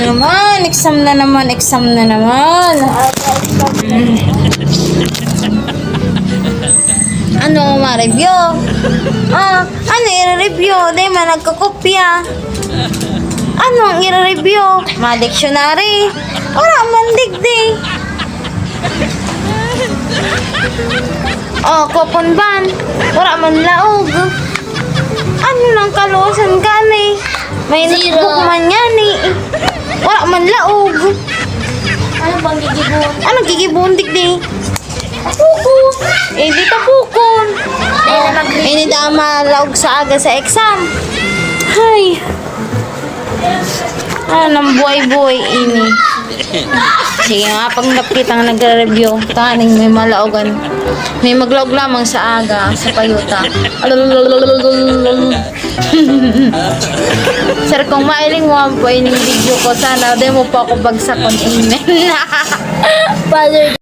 naman. Exam na naman. Exam na naman. Ano ma-review? Ano i-review? Di man nagkakopya. Anong i-review? Ma-dictionary. Wala man digdi. Koponban. Wala man laog. Ano lang kalusan ka ni? May notebook man yan eh. Wala man laog. Ano bang gigibon? Ano gigibon digdi? Pukon. Di ta pukon. Hindi na malaog sa aga sa exam. Hay. Anong buhay-buhay ini. Sige nga, pag napit ang nagre-review, taning may malaogan. May maglaog lamang sa aga, sa payuta. Sir, kung mailing mo po yung video ko, sana di mo pa ako bagsak on email. Father